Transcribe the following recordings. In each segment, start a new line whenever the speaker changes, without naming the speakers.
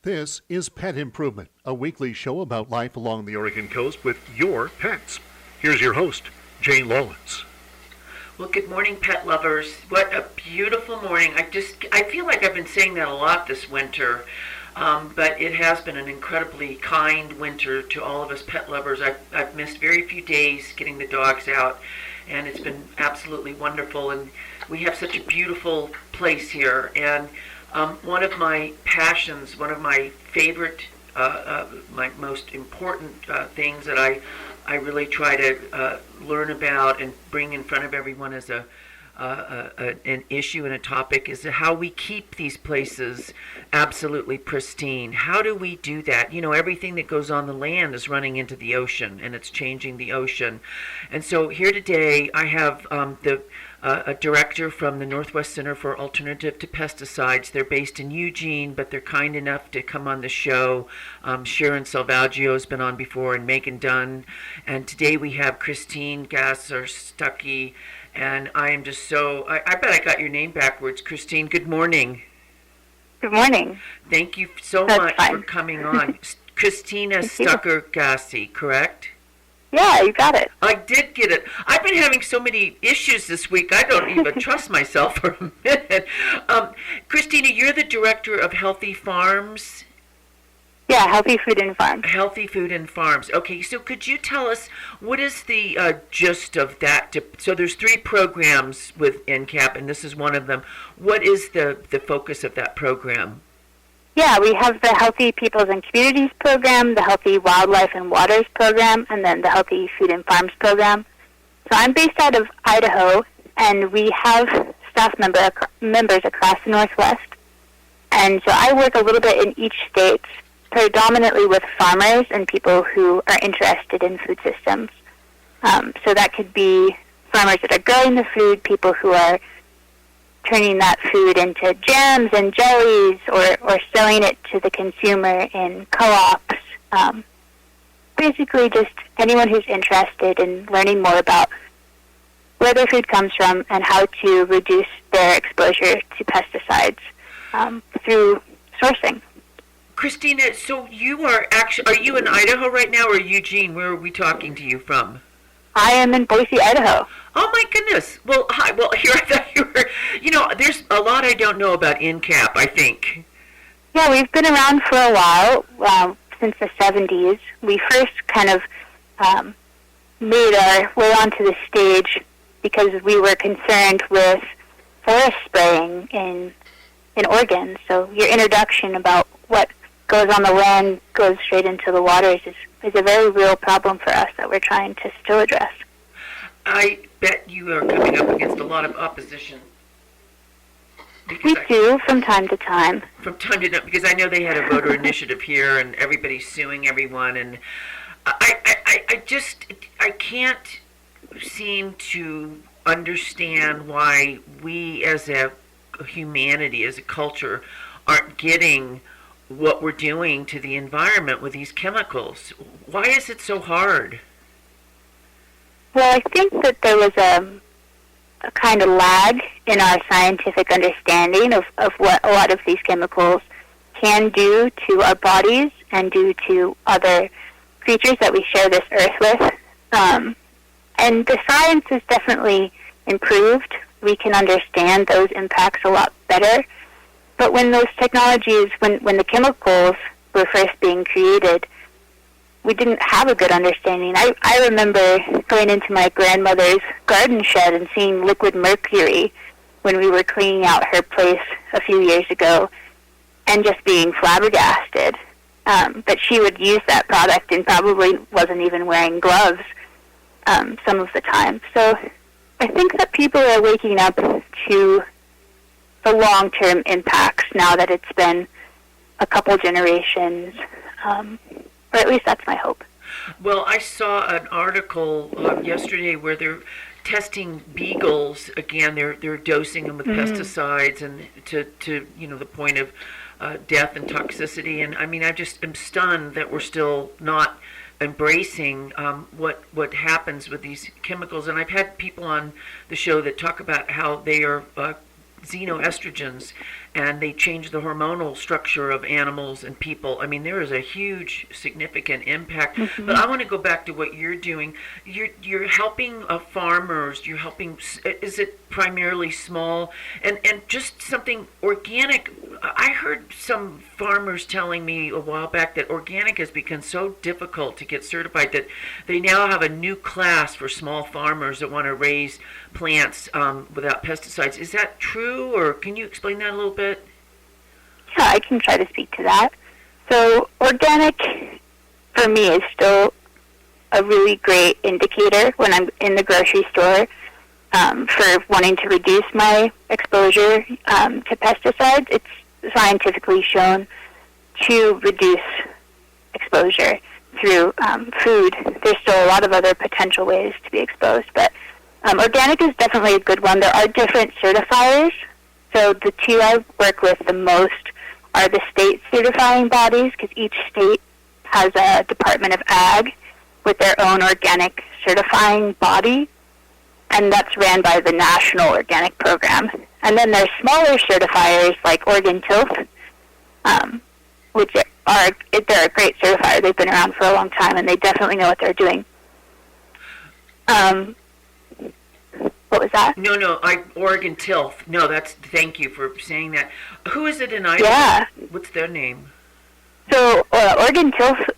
This is Pet Improvement, a weekly show about life along the Oregon coast with your pets. Here's your host, Jane Laulis.
Well, good morning, pet lovers. What a beautiful morning. I feel like I've been saying that a lot this winter, but it has been an incredibly kind winter to all of us pet lovers. I've missed very few days getting the dogs out, and it's been absolutely wonderful. And we have such a beautiful place here. And one of my passions, one of my favorite, my most important things that I really try to learn about and bring in front of everyone as an issue and a topic is how we keep these places absolutely pristine. How do we do that? You know, everything that goes on the land is running into the ocean, and it's changing the ocean. And so here today I have a director from the Northwest Center for Alternative to Pesticides. They're based in Eugene, but they're kind enough to come on the show. Sharon Salvaggio has been on before, and Megan Dunn. And today we have Christina Stucker-Gassi. And I am just so, I bet I got your name backwards. Christine, good morning.
Good morning.
Thank you so much for coming on. Christina Stucker-Gassi, correct?
Yeah, you got it.
I did get it. I've been having so many issues this week, I don't even trust myself for a minute. Christina, you're the director of Healthy Farms?
Yeah, Healthy Food and Farms.
Healthy Food and Farms. Okay, so could you tell us, what is the gist of that? So there's 3 programs with NCAP, and this is one of them. What is the focus of that program?
Yeah, we have the Healthy Peoples and Communities program, the Healthy Wildlife and Waters program, and then the Healthy Food and Farms program. So I'm based out of Idaho, and we have staff members across the Northwest. And so I work a little bit in each state, predominantly with farmers and people who are interested in food systems. So that could be farmers that are growing the food, people who are turning that food into jams and jellies, or selling it to the consumer in co-ops. Basically just anyone who's interested in learning more about where their food comes from and how to reduce their exposure to pesticides through sourcing.
Christina, so you are you in Idaho right now, or Eugene? Where are we talking to you from?
I am in Boise, Idaho.
Oh my goodness. Well, hi. Well, here I thought you were, there's a lot I don't know about NCAP, I think.
Yeah, we've been around for a while, since the 70s. We first kind of made our way onto the stage because we were concerned with forest spraying in Oregon. So your introduction about what goes on the land goes straight into the waters is a very real problem for us that we're trying to still address.
I bet you are coming up against a lot of opposition.
We do from time to time.
From time to time, because I know they had a voter initiative here, and everybody's suing everyone, and I can't seem to understand why we as a humanity, as a culture, aren't getting what we're doing to the environment with these chemicals. Why is it so hard?
Well, I think that there was a kind of lag in our scientific understanding of what a lot of these chemicals can do to our bodies and do to other creatures that we share this earth with. And the science has definitely improved. We can understand those impacts a lot better. But when those technologies, when the chemicals were first being created, we didn't have a good understanding. I remember going into my grandmother's garden shed and seeing liquid mercury when we were cleaning out her place a few years ago and just being flabbergasted. But she would use that product and probably wasn't even wearing gloves some of the time. So I think that people are waking up to the long-term impacts now that it's been a couple generations, or at least that's my hope.
Well, I saw an article yesterday where they're testing beagles again. They're dosing them with pesticides and to the point of death and toxicity. And I mean, I just am stunned that we're still not embracing what happens with these chemicals. And I've had people on the show that talk about how they are xenoestrogens, and they change the hormonal structure of animals and people. I mean, there is a huge, significant impact. Mm-hmm. But I want to go back to what you're doing. You're helping farmers. You're helping. Is it primarily small and just something organic? I heard some farmers telling me a while back that organic has become so difficult to get certified that they now have a new class for small farmers that want to raise plants without pesticides. Is that true, or can you explain that a little bit?
Yeah, I can try to speak to that. So organic, for me, is still a really great indicator when I'm in the grocery store for wanting to reduce my exposure to pesticides. It's scientifically shown to reduce exposure through food. There's still a lot of other potential ways to be exposed, but organic is definitely a good one. There are different certifiers. So the two I work with the most are the state certifying bodies, because each state has a Department of Ag with their own organic certifying body, and that's ran by the National Organic Program. And then there's smaller certifiers like Oregon Tilth, which they're a great certifier. They've been around for a long time, and they definitely know what they're doing. What was that?
No, Oregon Tilth. No, thank you for saying that. Who is it in Idaho?
Yeah.
What's their name?
So Oregon Tilth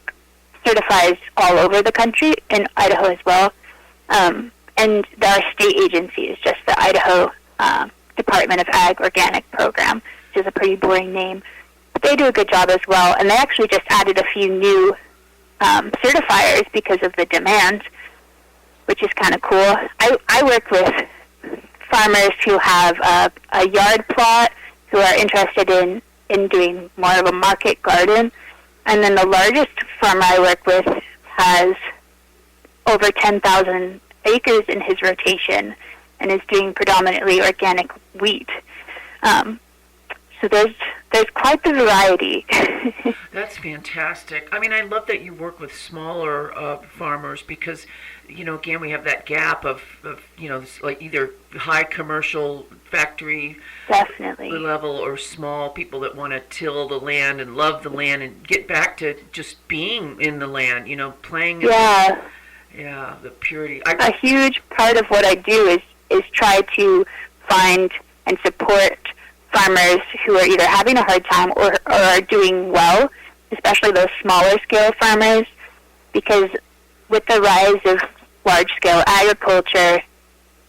certifies all over the country, in Idaho as well. And there are state agencies, just the Idaho Department of Ag Organic Program, which is a pretty boring name. But they do a good job as well, and they actually just added a few new certifiers because of the demand, which is kind of cool. I work with farmers who have a yard plot, who are interested in doing more of a market garden. And then the largest farmer I work with has over 10,000 acres in his rotation and is doing predominantly organic wheat. So there's quite the variety.
That's fantastic. I mean, I love that you work with smaller farmers because, again, we have that gap of like either high commercial factory
definitely
level or small people that want to till the land and love the land and get back to just being in the land, playing. Yeah, the purity.
A huge part of what I do is try to find and support farmers who are either having a hard time or are doing well, especially those smaller scale farmers, because with the rise of large scale agriculture,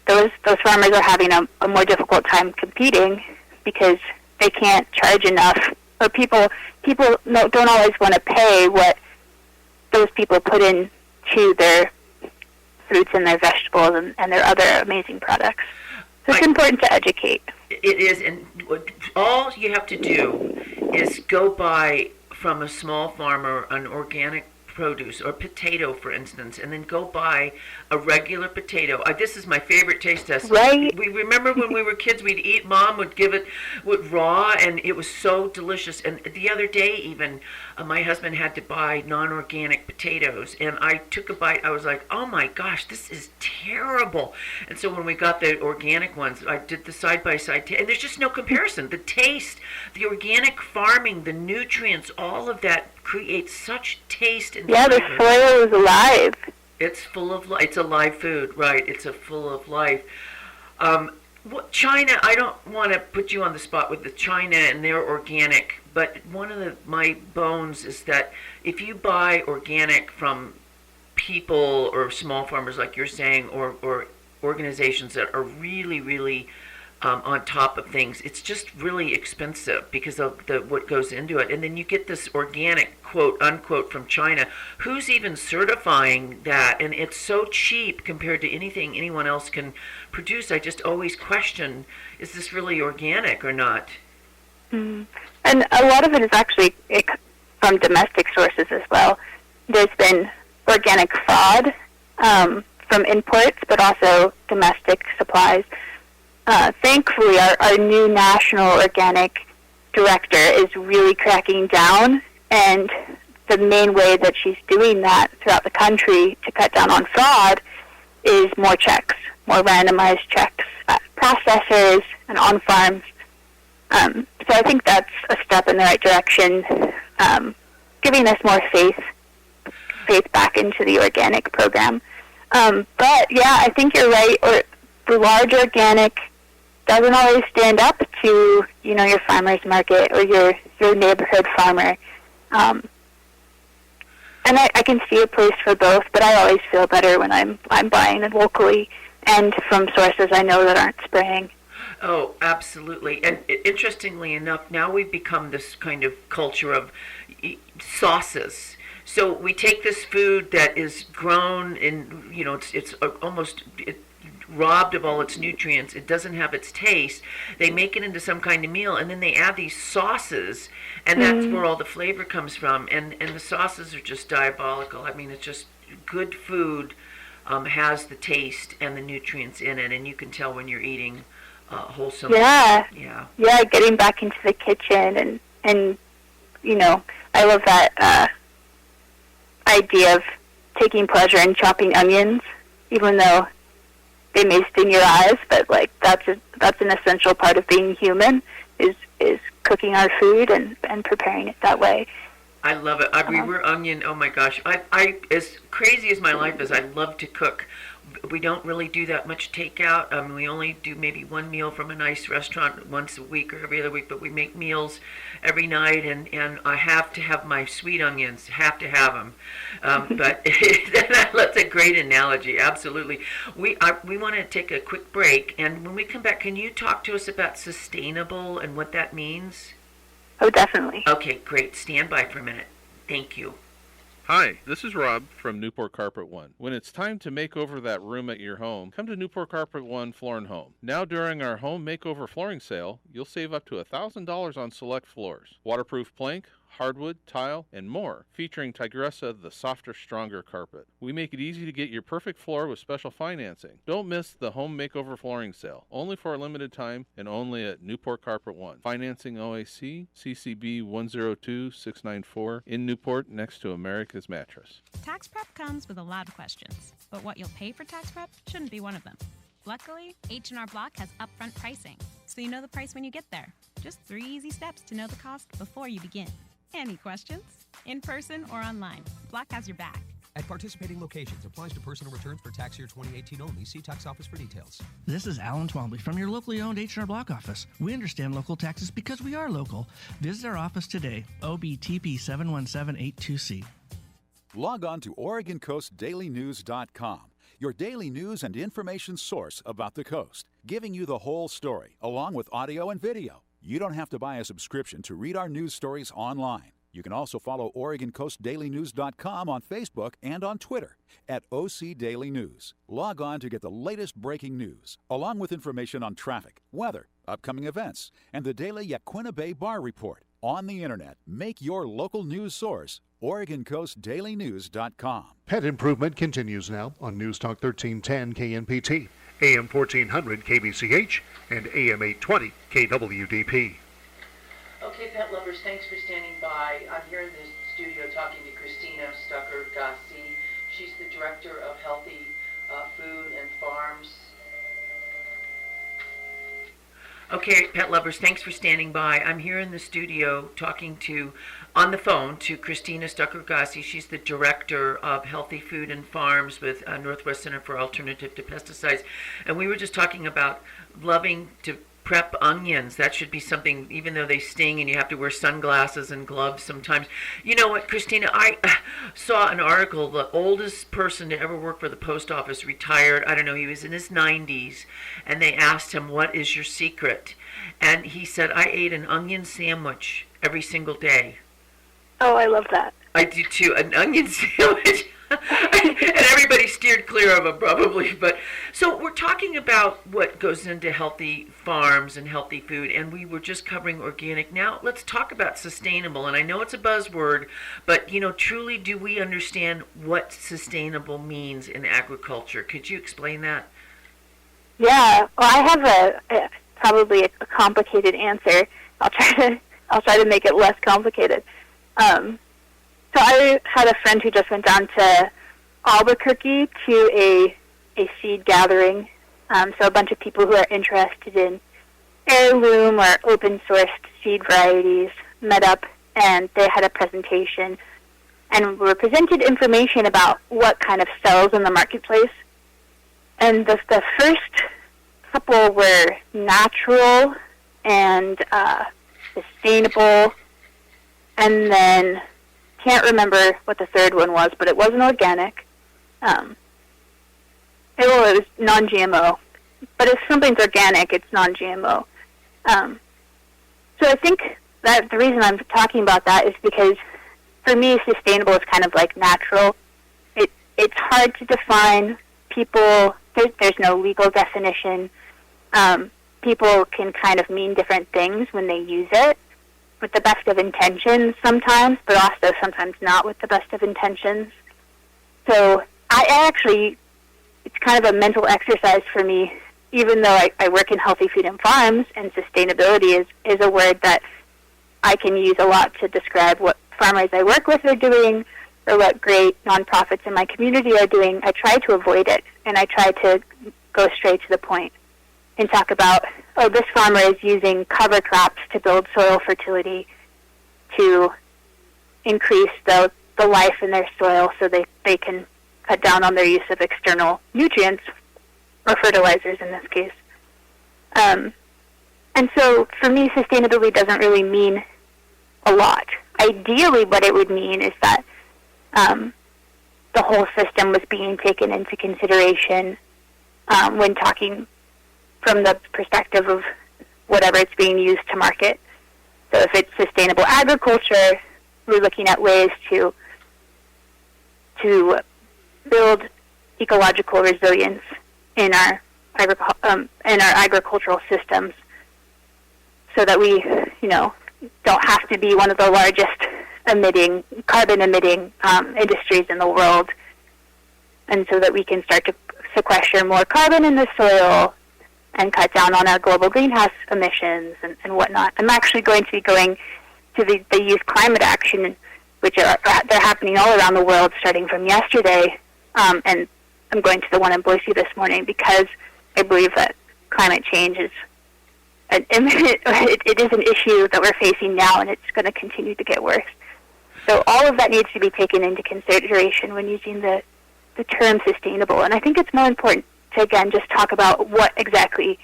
those farmers are having a more difficult time competing because they can't charge enough, or people don't always want to pay what those people put into their fruits and their vegetables and their other amazing products. So it's important to educate.
It is, and all you have to do is go buy from a small farmer an organic produce or potato, for instance, and then go buy a regular potato. This is my favorite taste test.
Right.
We remember when we were kids, we'd eat. Mom would give it raw, and it was so delicious. And the other day, even my husband had to buy non-organic potatoes, and I took a bite. I was like, "Oh my gosh, this is terrible!" And so when we got the organic ones, I did the side-by-side, and there's just no comparison. The taste, the organic farming, the nutrients, all of that creates such taste and
flavor. The soil is alive.
It's full of life. It's a live food, right? It's full of life. China, I don't want to put you on the spot with the China and their organic, but one of my bones is that if you buy organic from people or small farmers, like you're saying, or organizations that are really, really on top of things, it's just really expensive because of what goes into it. And then you get this organic, quote unquote, from China. Who's even certifying that? And it's so cheap compared to anything anyone else can produce. I just always question, is this really organic or not?
Mm. And a lot of it is actually from domestic sources as well. There's been organic fraud from imports, but also domestic supplies. Thankfully, our new national organic director is really cracking down, and the main way that she's doing that throughout the country to cut down on fraud is more checks, more randomized checks at processors and on farms. So I think that's a step in the right direction, giving us more faith back into the organic program. But yeah, I think you're right. Or the large organic doesn't always stand up to, your farmer's market or your neighborhood farmer. And I can see a place for both, but I always feel better when I'm buying it locally and from sources I know that aren't spraying.
Oh, absolutely. And interestingly enough, now we've become this kind of culture of sauces. So we take this food that is grown in, it's almost robbed of all its nutrients. It doesn't have its taste. They make it into some kind of meal, and then they add these sauces, and that's where all the flavor comes from. And the sauces are just diabolical. I mean, it's just good food has the taste and the nutrients in it, and you can tell when you're eating wholesome.
Yeah, getting back into the kitchen, and I love that idea of taking pleasure in chopping onions, even though they may sting your eyes, but that's an essential part of being human, is cooking our food and preparing it that way.
I love it. We're onion. Oh my gosh! I as crazy as my life is, I love to cook. We don't really do that much takeout. We only do maybe one meal from a nice restaurant once a week or every other week, but we make meals every night, and I have to have my sweet onions, have to have them. But that's a great analogy, absolutely. We want to take a quick break, and when we come back, can you talk to us about sustainable and what that means?
Oh, definitely.
Okay, great. Stand by for a minute. Thank you.
Hi, this is Rob from Newport Carpet One. When it's time to make over that room at your home, come to Newport Carpet One Floor and Home. Now during our home makeover flooring sale, you'll save up to $1,000 on select floors. Waterproof plank, hardwood, tile, and more, featuring Tigressa, the softer, stronger carpet. We make it easy to get your perfect floor with special financing. Don't miss the home makeover flooring sale, only for a limited time and only at Newport Carpet One. Financing OAC, CCB 102694 in Newport next to America's Mattress.
Tax prep comes with a lot of questions, but what you'll pay for tax prep shouldn't be one of them. Luckily, H&R Block has upfront pricing, so you know the price when you get there. Just 3 easy steps to know the cost before you begin. Any questions? In person or online, Block has your back.
At participating locations, applies to personal returns for tax year 2018 only. See tax office for details.
This is Alan Twombly from your locally owned H&R Block office. We understand local taxes because we are local. Visit our office today, OBTP 71782C.
Log on to OregonCoastDailyNews.com, your daily news and information source about the coast, giving you the whole story, along with audio and video. You don't have to buy a subscription to read our news stories online. You can also follow OregonCoastDailyNews.com on Facebook and on Twitter at OC Daily News. Log on to get the latest breaking news, along with information on traffic, weather, upcoming events, and the daily Yaquina Bay Bar Report. On the Internet, make your local news source OregonCoastDailyNews.com.
Pet improvement continues now on News Talk 1310 KNPT, AM 1400 KBCH, and AM 820 KWDP.
Okay, pet lovers, thanks for standing by. I'm here in the studio talking to Christina Stucker-Gassi. She's the Director of Healthy Food and Farms. Okay, pet lovers, thanks for standing by. I'm here in the studio talking on the phone to Christina Stucker-Gassi. She's the Director of Healthy Food and Farms with Northwest Center for Alternative to Pesticides. And we were just talking about loving to prep onions. That should be something, even though they sting and you have to wear sunglasses and gloves sometimes. You know what, Christina, I saw an article, the oldest person to ever work for the post office retired. I don't know, he was in his 90s, and they asked him, what is your secret? And he said, I ate an onion sandwich every single day.
Oh, I love that.
I do too, an onion sandwich. And everybody steered clear of them probably. But so we're talking about what goes into healthy farms and healthy food, and we were just covering organic. Now let's talk about sustainable. And I know it's a buzzword, but truly, do we understand what sustainable means in agriculture? Could you explain that?
Yeah, well, I have probably a complicated answer. I'll try to make it less complicated. So I had a friend who just went down to Albuquerque to a seed gathering. So a bunch of people who are interested in heirloom or open-sourced seed varieties met up, and they had a presentation and were presented information about what kind of sells in the marketplace. And the first couple were natural and sustainable, and then can't remember what the third one was, but it wasn't organic. It was non-GMO. But if something's organic, it's non-GMO. So I think that the reason I'm talking about that is because for me, sustainable is kind of like natural. It's hard to define. People, there's no legal definition. People can kind of mean different things when they use it with the best of intentions sometimes, but also sometimes not with the best of intentions. So I actually, it's kind of a mental exercise for me, even though I work in healthy food and farms, and sustainability is a word that I can use a lot to describe what farmers I work with are doing or what great nonprofits in my community are doing. I try to avoid it, and I try to go straight to the point and talk about, oh, this farmer is using cover crops to build soil fertility to increase the life in their soil so they can cut down on their use of external nutrients, or fertilizers in this case. And so for me, sustainability doesn't really mean a lot. Ideally, what it would mean is that the whole system was being taken into consideration when talking from the perspective of whatever it's being used to market. So if it's sustainable agriculture, we're looking at ways to build ecological resilience in our agricultural systems, so that we, don't have to be one of the largest carbon emitting industries in the world, and so that we can start to sequester more carbon in the soil and cut down on our global greenhouse emissions and whatnot. I'm actually going to be going to the youth climate action, which they're happening all around the world starting from yesterday, and I'm going to the one in Boise this morning because I believe that climate change is it is an issue that we're facing now, and it's going to continue to get worse. So all of that needs to be taken into consideration when using the term sustainable. And I think it's more important to, again, just talk about what exactly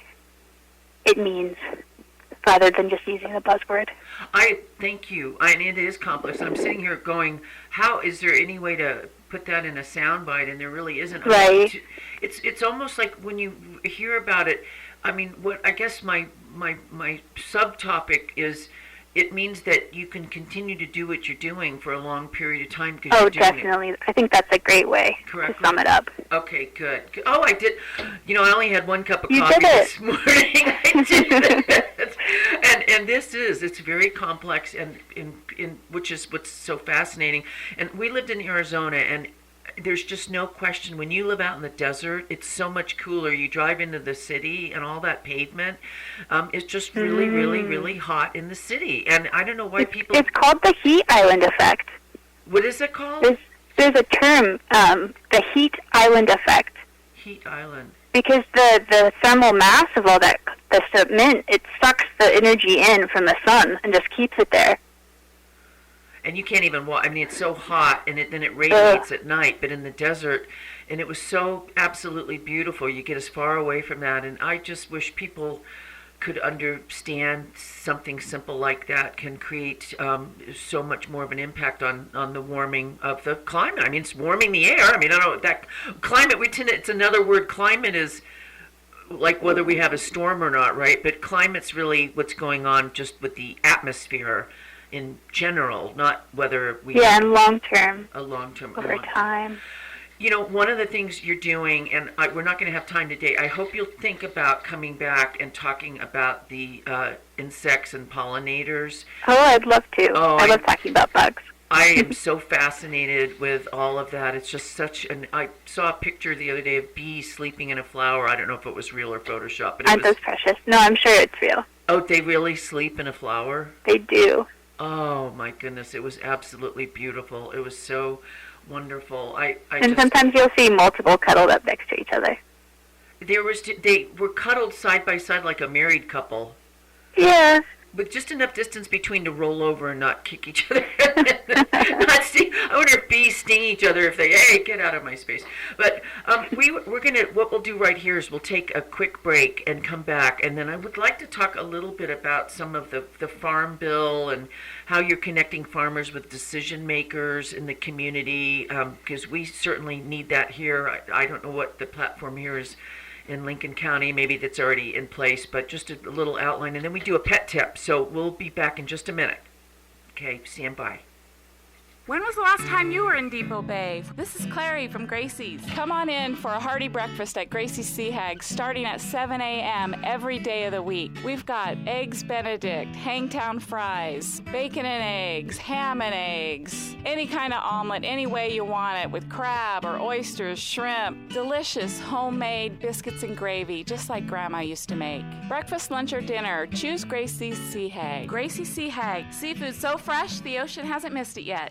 it means rather than just using the buzzword.
I thank you. And it is complex. I'm sitting here going, how is there any way to put that in a soundbite? And there really isn't.
Right.
It's almost like when you hear about it, I mean, what I guess my subtopic is, it means that you can continue to do what you're doing for a long period of time because you're doing
definitely. I think that's a great way to sum it up.
Okay, good. Oh, I did. I only had one cup of coffee this morning. I did. and it's very complex, and which is what's so fascinating. And we lived in Arizona, and there's just no question, when you live out in the desert, it's so much cooler. You drive into the city and all that pavement, it's just really, really, really hot in the city. And I don't know why people...
It's called the heat island effect.
What is it called?
There's a term, the heat island effect.
Heat island.
Because the thermal mass of all that, the cement, it sucks the energy in from the sun and just keeps it there.
And you can't even walk. I mean, it's so hot, and then it radiates at night. But in the desert, and it was so absolutely beautiful. You get as far away from that, and I just wish people could understand something simple like that can create so much more of an impact on the warming of the climate. I mean, it's warming the air. I mean, I don't know that climate. It's another word. Climate is like whether we have a storm or not, right? But climate's really what's going on just with the atmosphere in general, not whether we have
and long-term
over
time.
One of the things you're doing, and we're not going to have time today, I hope you'll think about coming back and talking about the insects and pollinators.
Oh, I'd love to. I love talking about bugs.
I am so fascinated with all of that. It's just I saw a picture the other day of bees sleeping in a flower. I don't know if it was real or Photoshop. But
Aren't those precious? No, I'm sure it's real.
Oh, they really sleep in a flower?
They do.
Oh my goodness, it was absolutely beautiful. It was so wonderful.
Sometimes you'll see multiple cuddled up next to each other.
They were cuddled side by side like a married couple.
Yeah.
With just enough distance between to roll over and not kick each other. Not sting. I wonder if bees sting each other if they, hey, get out of my space. But what we'll do right here is we'll take a quick break and come back, and then I would like to talk a little bit about some of the farm bill and how you're connecting farmers with decision makers in the community, because we certainly need that here. I don't know what the platform here is in Lincoln County, maybe that's already in place, but just a little outline, and then we do a pet tip. So we'll be back in just a minute. Okay, stand by.
When was the last time you were in Depot Bay? This is Clary from Gracie's. Come on in for a hearty breakfast at Gracie's Sea Hags starting at 7 a.m. every day of the week. We've got Eggs Benedict, Hangtown fries, bacon and eggs, ham and eggs, any kind of omelet, any way you want it, with crab or oysters, shrimp, delicious homemade biscuits and gravy, just like Grandma used to make. Breakfast, lunch, or dinner, choose Gracie's Sea Hag. Gracie's Sea Hag, seafood so fresh the ocean hasn't missed it yet.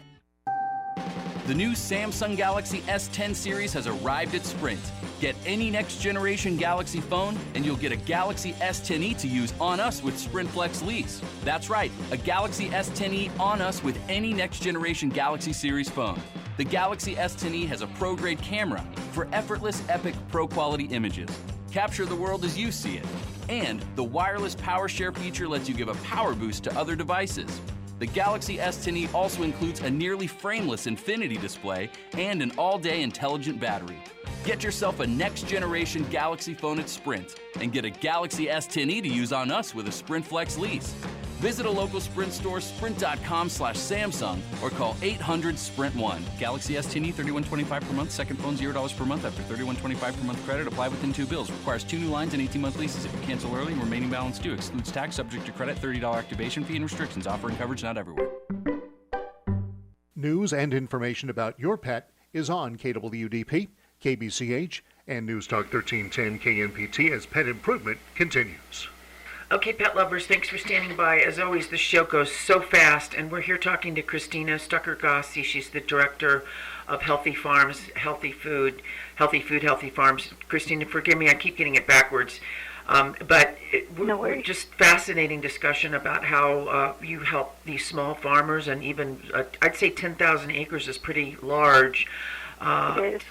The new Samsung Galaxy S10 series has arrived at Sprint. Get any next-generation Galaxy phone, and you'll get a Galaxy S10e to use on us with Sprint Flex lease. That's right, a Galaxy S10e on us with any next-generation Galaxy series phone. The Galaxy S10e has a pro-grade camera for effortless, epic, pro-quality images. Capture the world as you see it. And the wireless power share feature lets you give a power boost to other devices. The Galaxy S10e also includes a nearly frameless infinity display and an all-day intelligent battery. Get yourself a next-generation Galaxy phone at Sprint and get a Galaxy S10e to use on us with a Sprint Flex lease. Visit a local Sprint store, sprint.com/Samsung, or call 800-SPRINT1. Galaxy S10e, $31.25 per month. Second phone, $0 per month after $31.25 per month credit. Apply within 2 bills. Requires 2 new lines and 18-month leases. If you cancel early, remaining balance due. Excludes tax, subject to credit, $30 activation fee, and restrictions. Offer and coverage not everywhere.
News and information about your pet is on KWDP, KBCH, and News Talk 1310 KNPT as pet improvement continues.
Okay, pet lovers, thanks for standing by. As always, the show goes so fast, and we're here talking to Christina Stucker-Gassi. She's the director of Healthy Farms, Healthy Food, Healthy Farms. Christina, forgive me, I keep getting it backwards. We're just fascinating discussion about how you help these small farmers, and even, I'd say 10,000 acres is pretty large.
It is.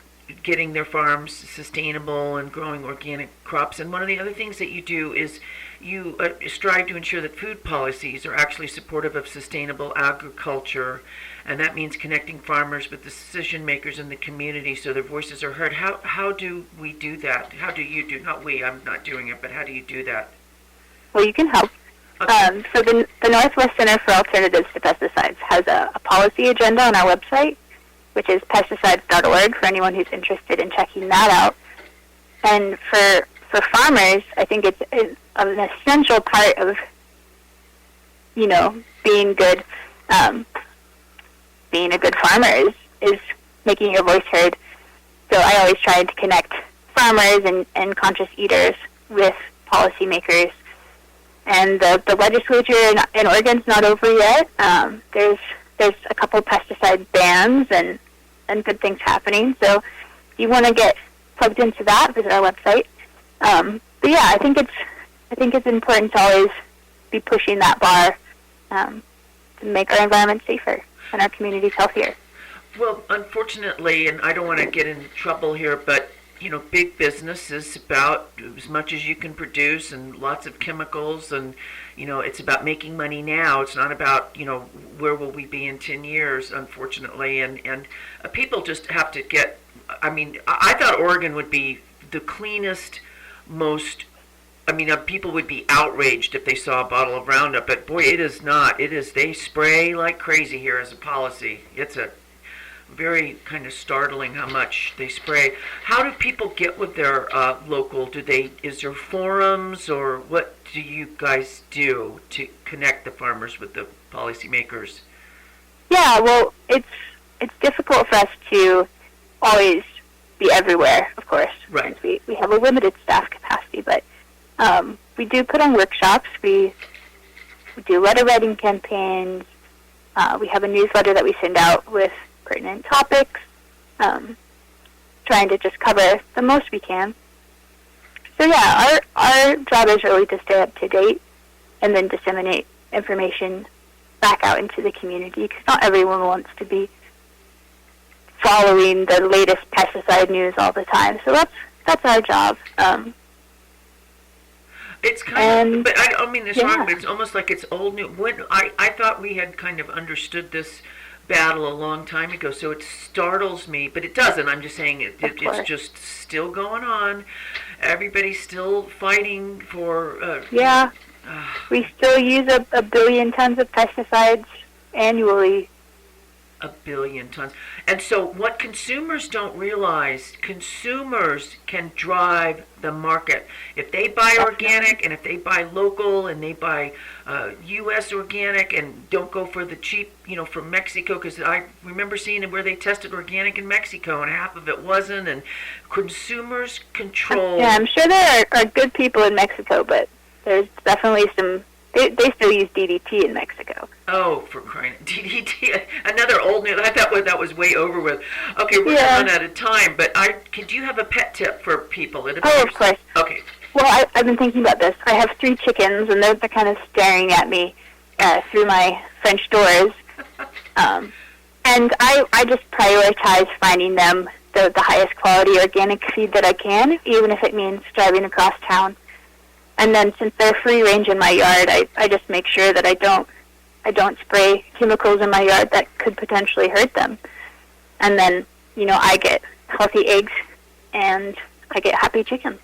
Getting their farms sustainable and growing organic crops. And one of the other things that you do is you strive to ensure that food policies are actually supportive of sustainable agriculture, and that means connecting farmers with decision makers in the community so their voices are heard. How do we do that? How do you do? Not we, I'm not doing it, but how do you do that?
Well, you can help.
Okay.
So the Northwest Center for Alternatives to Pesticides has a policy agenda on our website, which is pesticides.org, for anyone who's interested in checking that out. And for farmers, I think it's an essential part of, being good, being a good farmer is making your voice heard. So I always try to connect farmers and conscious eaters with policymakers. And the legislature in Oregon's not over yet. There's a couple pesticide bans and good things happening. So if you want to get plugged into that, visit our website. But yeah, I think it's important to always be pushing that bar to make our environment safer and our communities healthier.
Well, unfortunately, and I don't want to get in trouble here, but big business is about as much as you can produce and lots of chemicals, and it's about making money now. It's not about where will we be in 10 years, unfortunately, and people just have to get. I thought Oregon would be the cleanest, most. People would be outraged if they saw a bottle of Roundup, but boy, it is not. It is. They spray like crazy here as a policy. It's a very kind of startling how much they spray. How do people get with their local? Is there forums, or what do you guys do to connect the farmers with the policymakers?
Yeah, well, it's difficult for us to always be everywhere, of course.
Right.
We have a limited staff capacity, but we do put on workshops. We do letter writing campaigns. We have a newsletter that we send out with pertinent topics, trying to just cover the most we can. So yeah, our job is really to stay up to date and then disseminate information back out into the community, because not everyone wants to be following the latest pesticide news all the time. So that's our job.
It's kind of, but I don't mean this wrong, but it's almost like it's old news. I thought we had kind of understood this battle a long time ago, so it startles me, but it doesn't. I'm just saying it's just still going on. Everybody's still fighting for... we still use a billion tons of pesticides annually. A billion tons. And so what consumers don't realize, consumers can drive the market. If they buy organic and if they buy local and they buy U.S. organic and don't go for the cheap, from Mexico, because I remember seeing where they tested organic in Mexico and half of it wasn't, and consumers control...
Yeah, I'm sure there are good people in Mexico, but there's definitely some... They still use DDT in Mexico.
Oh, for crying out. DDT, another old news. I thought that was way over with. Okay, we're running out of time, but do you have a pet tip for people?
Of course.
Okay.
Well, I've been thinking about this. I have 3 chickens, and they're kind of staring at me through my French doors. And I just prioritize finding them the highest quality organic feed that I can, even if it means driving across town. And then since they're free range in my yard, I just make sure that I don't spray chemicals in my yard that could potentially hurt them. And then, I get healthy eggs and I get happy chickens.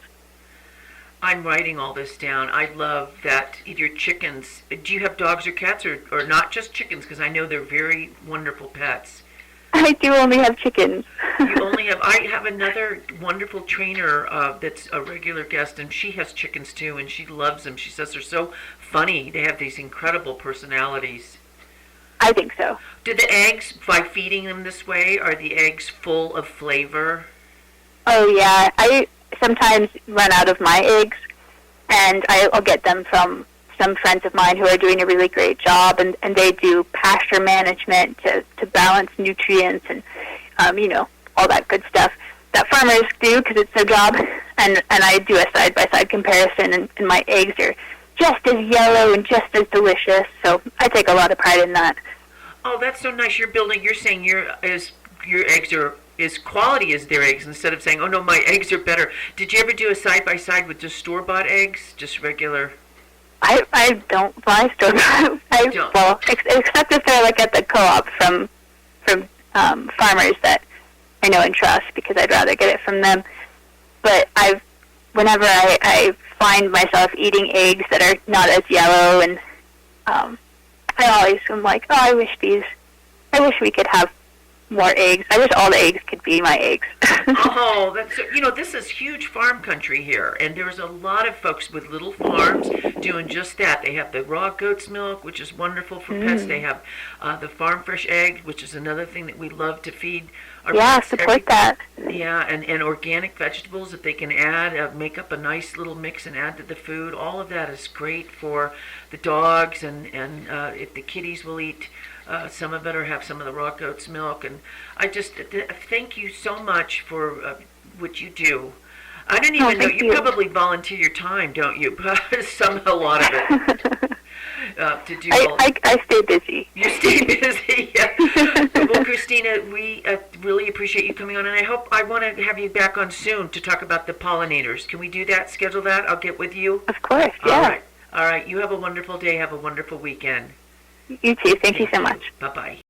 I'm writing all this down. I love that your chickens, do you have dogs or cats or not just chickens? Because I know they're very wonderful pets.
I do only have chickens.
I have another wonderful trainer that's a regular guest, and she has chickens too, and she loves them. She says they're so funny. They have these incredible personalities.
I think so.
Do the eggs, by feeding them this way, are the eggs full of flavor?
Oh, yeah. I sometimes run out of my eggs, and I'll get them from some friends of mine who are doing a really great job, and they do pasture management to balance nutrients and, all that good stuff that farmers do because it's their job. And I do a side-by-side comparison, and my eggs are just as yellow and just as delicious. So I take a lot of pride in that.
Oh, that's so nice. You're saying your eggs are as quality as their eggs, instead of saying, oh no, my eggs are better. Did you ever do a side-by-side with just store-bought eggs, just regular?
I don't buy store-bought. Well, except if they're like at the co-op from farmers that I know and trust, because I'd rather get it from them. But whenever I find myself eating eggs that are not as yellow, and I always am like, oh, I wish we could have more eggs. I wish all the eggs could be my eggs.
Oh, this is huge farm country here, and there's a lot of folks with little farms doing just that. They have the raw goat's milk, which is wonderful for pets. They have the farm fresh egg, which is another thing that we love to feed our pets.
Support that.
Yeah, and organic vegetables that they can add, make up a nice little mix and add to the food. All of that is great for the dogs, and if the kitties will eat some of it or have some of the raw goat's milk. And I just thank you so much for what you do. I didn't even know you probably volunteer your time, don't you? A lot of it. To do
I stay busy.
You stay busy. Yeah. Well, Christina, we really appreciate you coming on, and I want to have you back on soon to talk about the pollinators. Can we do that? Schedule that? I'll get with you.
Of course. Yeah.
All right. You have a wonderful day. Have a wonderful weekend.
You too. Thank you so much.
Bye-bye.